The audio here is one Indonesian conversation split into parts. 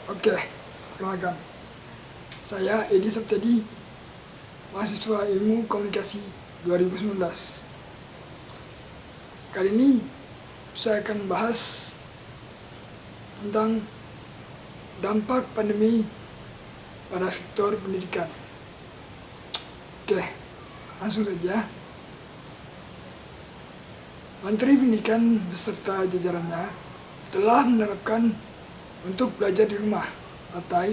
Oke, perkenalkan. Saya Edi Septedi, mahasiswa Ilmu Komunikasi 2019. Kali ini saya akan membahas tentang dampak pandemi pada sektor pendidikan. Oke, langsung saja. Menteri Pendidikan beserta jajarannya telah menerapkan untuk belajar di rumah atau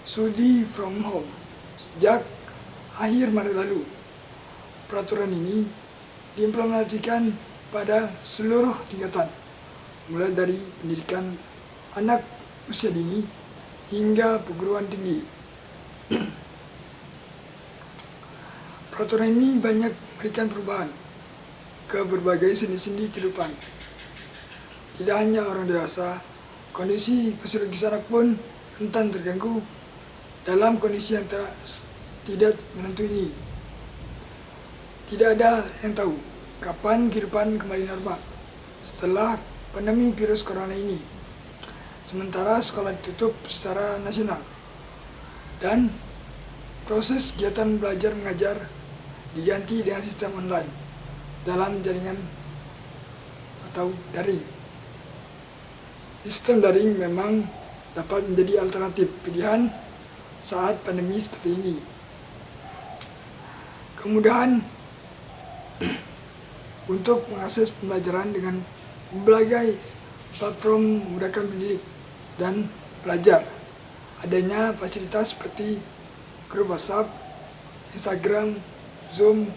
studi from home sejak akhir Maret lalu. Peraturan ini diimplementasikan pada seluruh tingkatan, mulai dari pendidikan anak usia dini hingga perguruan tinggi. Peraturan ini banyak memberikan perubahan ke berbagai sendi-sendi kehidupan. Tidak hanya orang dewasa, kondisi fisiologis anak pun rentan terganggu dalam kondisi yang tidak menentu ini. Tidak ada yang tahu kapan kehidupan kembali normal setelah pandemi virus corona ini. Sementara sekolah ditutup secara nasional dan proses kegiatan belajar mengajar diganti dengan sistem online dalam jaringan atau daring. Sistem daring memang dapat menjadi alternatif pilihan saat pandemi seperti ini. Kemudahan untuk mengakses pembelajaran dengan berbagai platform memudahkan pendidik dan pelajar. Adanya fasilitas seperti grup WhatsApp, Instagram, Zoom,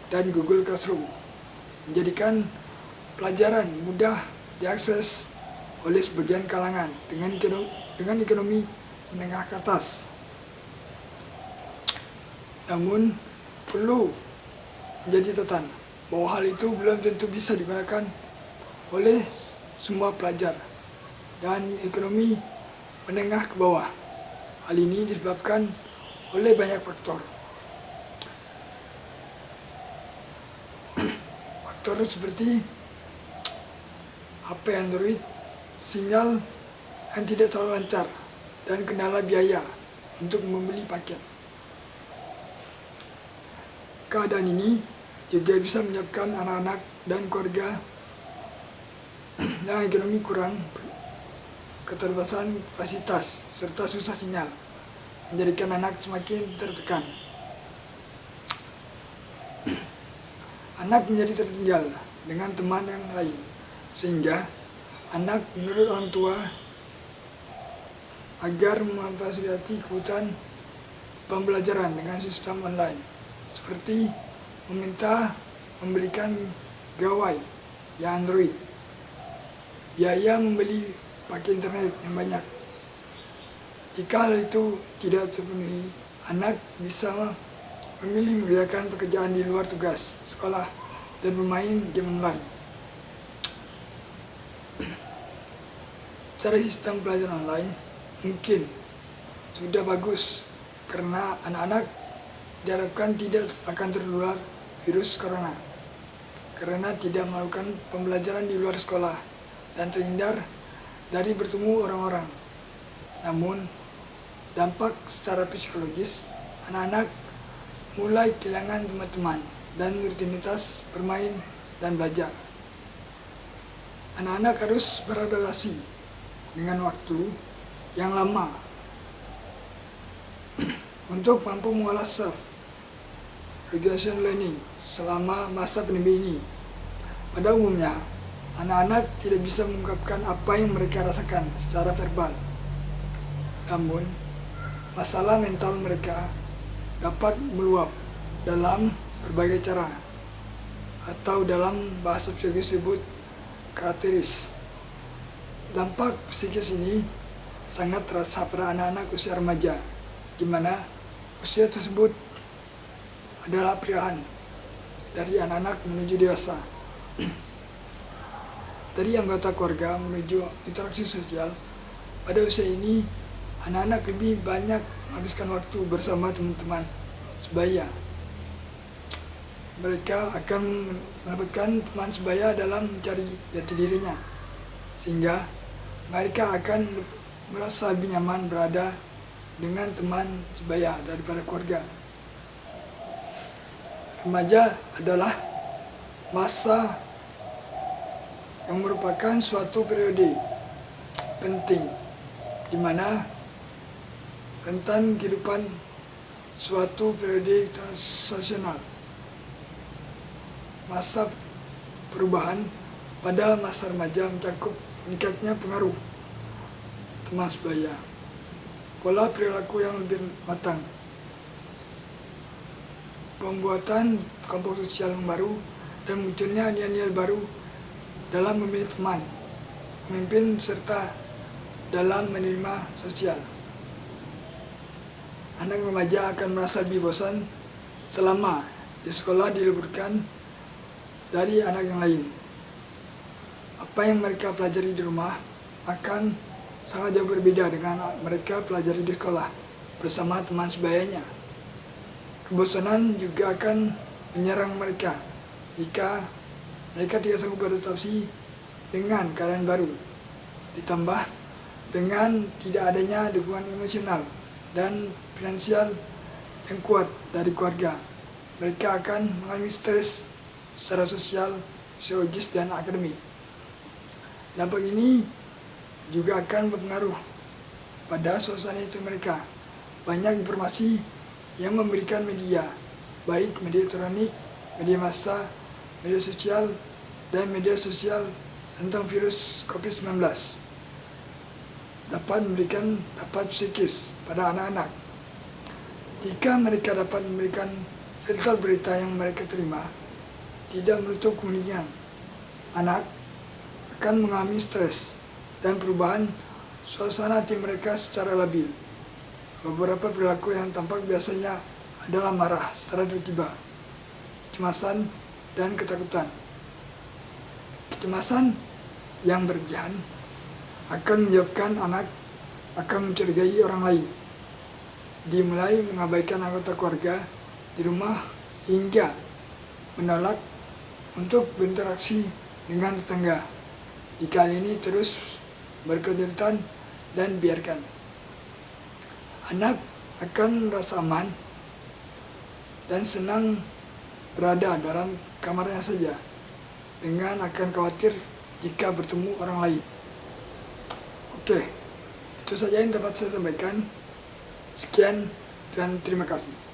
dan Google Classroom menjadikan pelajaran mudah diakses oleh sebagian kalangan dengan ekonomi menengah ke atas. Namun perlu menjadi catatan bahwa hal itu belum tentu bisa digunakan oleh semua pelajar dan ekonomi menengah ke bawah. Hal ini disebabkan oleh banyak faktor. Faktor seperti HP Android, sinyal yang tidak terlalu lancar, dan kendala biaya untuk membeli paket. Keadaan ini juga bisa menyebabkan anak-anak dan keluarga yang ekonomi kurang, keterbatasan fasilitas, serta susah sinyal, menjadikan anak semakin tertekan. Anak menjadi tertinggal dengan teman yang lain, sehingga anak menurut orang tua agar memfasilitasi kebutuhan pembelajaran dengan sistem online, seperti meminta membelikan gawai yang Android, biaya membeli paket internet yang banyak. Jika hal itu tidak terpenuhi, anak bisa memilih mengerjakan pekerjaan di luar tugas sekolah dan bermain game online. Secara sistem pelajaran online mungkin sudah bagus karena anak-anak diharapkan tidak akan tertular virus corona karena tidak melakukan pembelajaran di luar sekolah dan terhindar dari bertemu orang-orang. Namun dampak secara psikologis, anak-anak mulai kehilangan teman-teman dan rutinitas bermain dan belajar. Anak-anak harus beradaptasi dengan waktu yang lama untuk mampu mengolah self-regulation learning selama masa pandemi ini. Pada umumnya, anak-anak tidak bisa mengungkapkan apa yang mereka rasakan secara verbal. Namun, masalah mental mereka dapat meluap dalam berbagai cara atau dalam bahasa psikologis disebut karakteris. Dampak psikis ini sangat terasa pada anak-anak usia remaja, di mana usia tersebut adalah peralihan dari anak-anak menuju dewasa. Dari anggota keluarga menuju interaksi sosial, pada usia ini anak-anak lebih banyak menghabiskan waktu bersama teman-teman sebaya. Mereka akan mendapatkan teman sebaya dalam mencari jati dirinya, sehingga mereka akan merasa lebih nyaman berada dengan teman sebaya daripada keluarga. Remaja adalah masa yang merupakan suatu periode penting di mana rentan kehidupan suatu periode transisional. Masa perubahan pada masa remaja mencakup meningkatnya pengaruh teman sebaya, pola perilaku yang lebih matang, pembuatan kelompok sosial yang baru, dan munculnya nilai-nilai baru dalam memilih teman, memimpin, serta dalam menerima sosial. Anak remaja akan merasa lebih bosan selama di sekolah diliburkan dari anak yang lain. Apa yang mereka pelajari di rumah akan sangat jauh berbeda dengan mereka pelajari di sekolah bersama teman sebayanya. Kebosanan juga akan menyerang mereka jika mereka tidak sanggup beradaptasi dengan keadaan baru, ditambah dengan tidak adanya dukungan emosional dan finansial yang kuat dari keluarga. Mereka akan mengalami stres secara sosial, psikologis, dan akademik. Dampak ini juga akan berpengaruh pada suasana itu mereka. Banyak informasi yang memberikan media, baik media elektronik, media massa, media sosial, dan media sosial tentang virus COVID-19 dapat memberikan dampak psikis pada anak-anak. Jika mereka dapat memberikan filter berita yang mereka terima, tidak menutup kemungkinan anak akan mengalami stres dan perubahan suasana hati mereka secara labil. Beberapa perilaku yang tampak biasanya adalah marah secara tiba-tiba, kecemasan, dan ketakutan. Kecemasan yang berlebihan akan menyebabkan anak akan mencurigai orang lain, dimulai mengabaikan anggota keluarga di rumah hingga menolak untuk berinteraksi dengan tetangga. Jika hal ini terus berkelanjutan dan biarkan, anak akan merasa aman dan senang berada dalam kamarnya saja, dengan akan khawatir jika bertemu orang lain. Oke, itu saja yang dapat saya sampaikan. Sekian dan terima kasih.